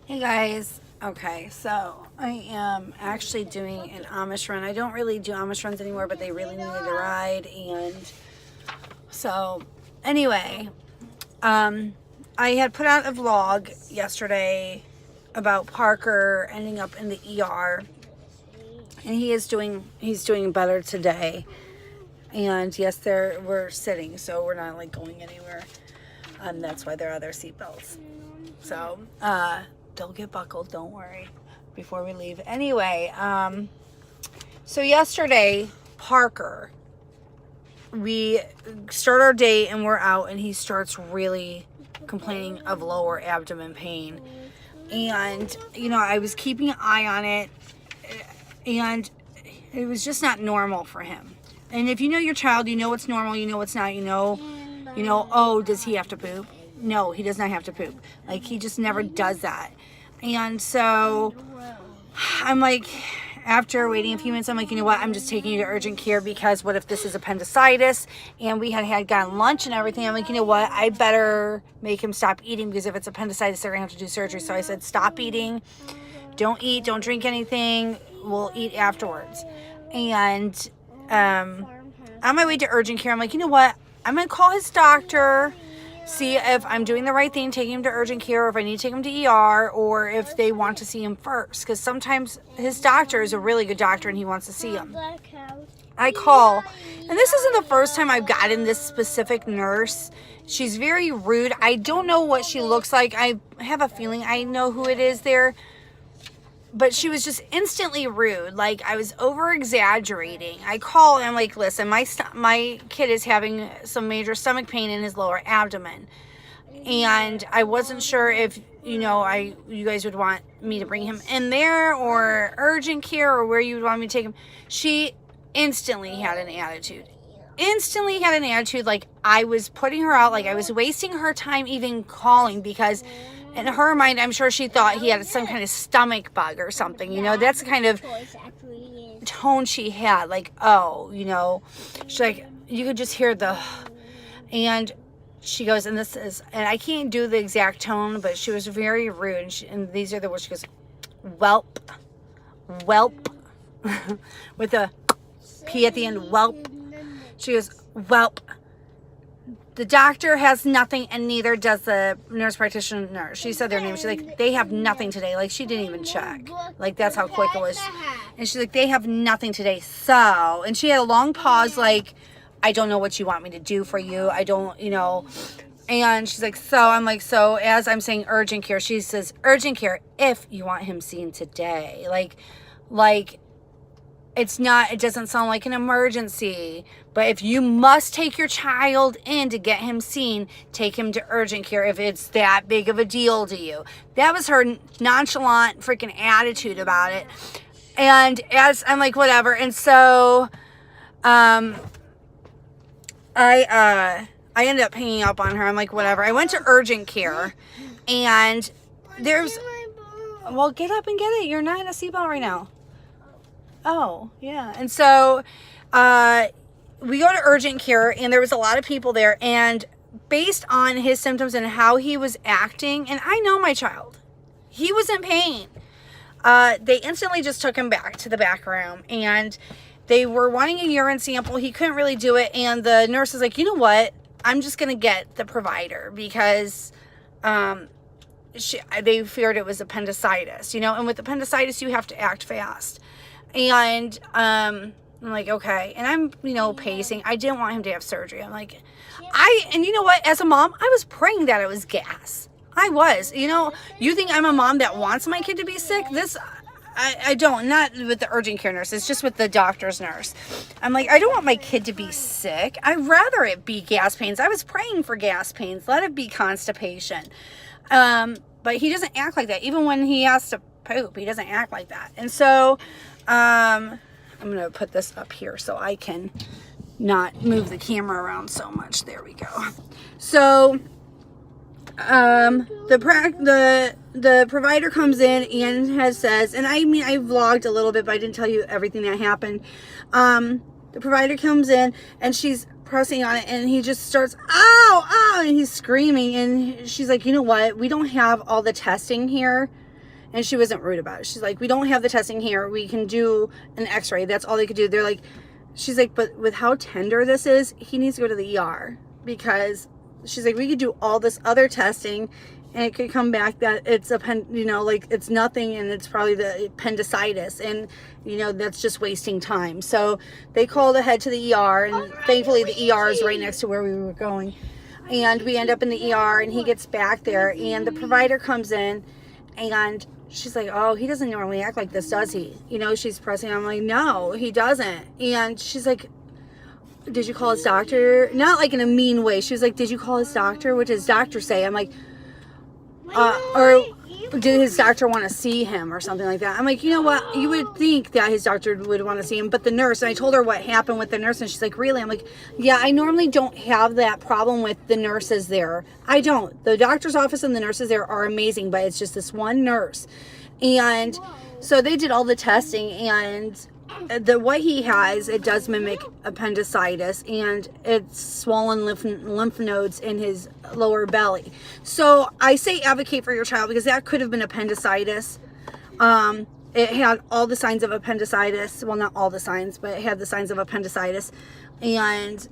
Hey guys, okay, so I am actually doing an Amish run. I don't really do Amish runs anymore, but they really needed a ride, and so anyway, I had put out a vlog yesterday about Parker ending up in the ER, and he's doing better today. And yes, we're sitting, so we're not like going anywhere. That's why there are their seatbelts. So, don't get buckled, don't worry, before we leave. Anyway, so yesterday, Parker, we start our day and we're out, and he starts really complaining of lower abdomen pain. And, I was keeping an eye on it, and it was just not normal for him. And if you know your child, you know what's normal, you know what's not, oh, does he have to poop? No, he does not have to poop. Like, he just never does that. And so I'm like, after waiting a few minutes, I'm like, you know what? I'm just taking you to urgent care, because what if this is appendicitis? And we had gotten lunch and everything. I'm like, you know what? I better make him stop eating, because if it's appendicitis, they're going to have to do surgery. So I said, stop eating. Don't eat. Don't drink anything. We'll eat afterwards. And on my way to urgent care, I'm like, you know what? I'm going to call his doctor, see if I'm doing the right thing, taking him to urgent care, or if I need to take him to ER, or if they want to see him first. Because sometimes his doctor is a really good doctor and he wants to see him. I call, and this isn't the first time I've gotten this specific nurse. She's very rude. I don't know what she looks like. I have a feeling I know who it is there. But she was just instantly rude. Like, I was over-exaggerating. I call and I'm like, listen, my kid is having some major stomach pain in his lower abdomen. And I wasn't sure if, you guys would want me to bring him in there or urgent care, or where you would want me to take him. She instantly had an attitude. Like I was putting her out, like I was wasting her time even calling, because in her mind, I'm sure she thought he had some kind of stomach bug or something. That's the kind of tone she had. Like, she's like, you could just hear and she goes, and I can't do the exact tone, but she was very rude. And these are the words. She goes, whelp, with a P at the end, whelp. She goes, whelp. The doctor has nothing, and neither does the nurse practitioner. She said their name. She's like, they have nothing today. Like, she didn't even check. Like, that's how quick it was. And she's like, they have nothing today. So, and she had a long pause, like, I don't know what you want me to do for you. I don't, And she's like, so, I'm like, so as I'm saying urgent care, she says, urgent care if you want him seen today. Like, it doesn't sound like an emergency, but if you must take your child in to get him seen, take him to urgent care if it's that big of a deal to you. That was her nonchalant freaking attitude about it. And as I'm like, whatever. And so, I ended up hanging up on her. I'm like, whatever. I went to urgent care, and well, get up and get it. You're not in a seatbelt right now. Oh, yeah. And so we go to urgent care, and there was a lot of people there, and based on his symptoms and how he was acting, and I know my child, he was in pain. They instantly just took him back to the back room, and they were wanting a urine sample. He couldn't really do it, and the nurse was like, you know what? I'm just going to get the provider, because they feared it was appendicitis, and with appendicitis, you have to act fast. And I'm like, okay. And I'm, pacing. I didn't want him to have surgery. I'm like, and you know what? As a mom, I was praying that it was gas. I was. You think I'm a mom that wants my kid to be sick? I don't. Not with the urgent care nurse. It's just with the doctor's nurse. I'm like, I don't want my kid to be sick. I'd rather it be gas pains. I was praying for gas pains. Let it be constipation. But he doesn't act like that. Even when he has to poop, he doesn't act like that. And so, I'm going to put this up here so I can not move the camera around so much. There we go. So, the provider comes in and says, and I vlogged a little bit, but I didn't tell you everything that happened. The provider comes in and she's pressing on it, and he just starts, ow, ow, and he's screaming, and she's like, you know what? We don't have all the testing here And she wasn't rude about it. She's like, we don't have the testing here. We can do an x-ray. That's all they could do. They're like, she's like, but with how tender this is, he needs to go to the ER. Because she's like, we could do all this other testing and it could come back that it's like it's nothing, and it's probably the appendicitis, and that's just wasting time. So they called ahead to the ER, and thankfully the ER is right next to where we were going. And we end up in the ER, and he gets back there, and the provider comes in, and she's like, oh, he doesn't normally act like this, does he? She's pressing. I'm like, no, he doesn't. And she's like, did you call his doctor? Not like in a mean way. She was like, did you call his doctor? What did his doctor say? I'm like, or did his doctor want to see him or something like that? I'm like, you know what? You would think that his doctor would want to see him, but the nurse, and I told her what happened with the nurse, and she's like, really? I'm like, yeah, I normally don't have that problem with the nurses there. I don't. The doctor's office and the nurses there are amazing, but it's just this one nurse. And so they did all the testing, and what he has, it does mimic appendicitis, and it's swollen lymph nodes in his lower belly. So I say advocate for your child, because that could have been appendicitis. It had all the signs of appendicitis. Well, not all the signs, but it had the signs of appendicitis. And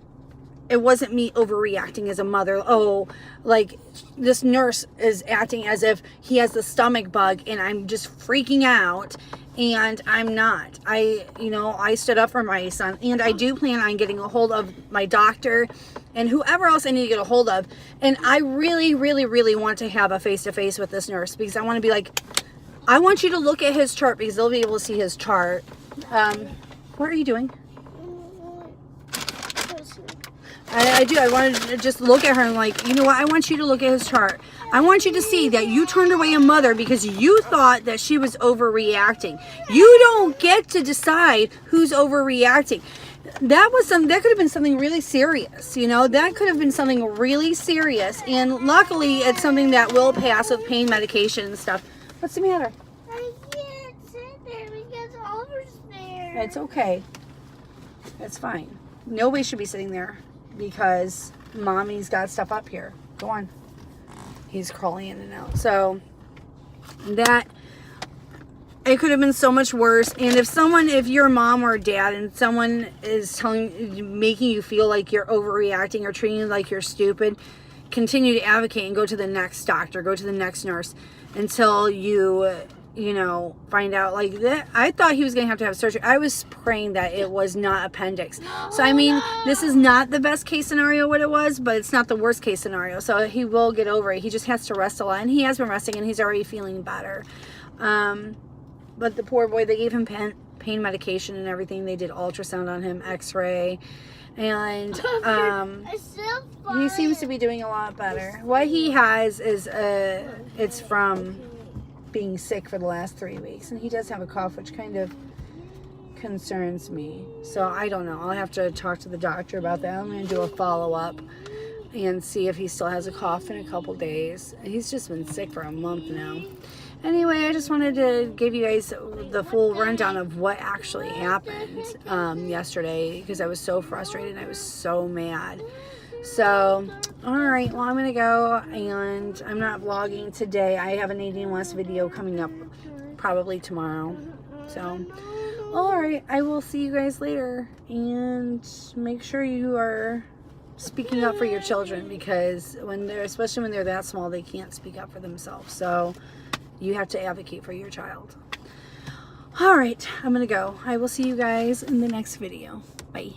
it wasn't me overreacting as a mother. Oh, like this nurse is acting as if he has the stomach bug, and I'm just freaking out. And I'm not. I stood up for my son, and I do plan on getting a hold of my doctor and whoever else I need to get a hold of. And I really, really, really want to have a face-to-face with this nurse, because I want to be like, I want you to look at his chart, because they'll be able to see his chart. What are you doing? I do. I wanted to just look at her and like, you know what? I want you to look at his chart. I want you to see that you turned away a mother because you thought that she was overreacting. You don't get to decide who's overreacting. That could have been something really serious. That could have been something really serious. And luckily, it's something that will pass with pain medication and stuff. What's the matter? I can't sit there because Oliver's there. It's okay. It's fine. Nobody should be sitting there because mommy's got stuff up here. Go on. He's crawling in and out. So that, it could have been so much worse. And if you're a mom or a dad and someone is making you feel like you're overreacting or treating you like you're stupid, continue to advocate and go to the next doctor, go to the next nurse until you find out like that. I thought he was going to have surgery. I was praying that it was not appendix. So, this is not the best case scenario what it was, but it's not the worst case scenario. So he will get over it. He just has to rest a lot. And he has been resting, and he's already feeling better. But the poor boy, they gave him pain medication and everything. They did ultrasound on him, x-ray. And he seems to be doing a lot better. What he has is it's from being sick for the last 3 weeks, and he does have a cough, which kind of concerns me. So I don't know. I'll have to talk to the doctor about that. I'm going to do a follow-up and see if he still has a cough in a couple days. He's just been sick for a month now. Anyway, I just wanted to give you guys the full rundown of what actually happened yesterday, because I was so frustrated and I was so mad. So, alright, well, I'm going to go, and I'm not vlogging today. I have an 18 West video coming up probably tomorrow. So, alright, I will see you guys later, and make sure you are speaking up for your children, because especially when they're that small, they can't speak up for themselves. So, you have to advocate for your child. Alright, I'm going to go. I will see you guys in the next video. Bye.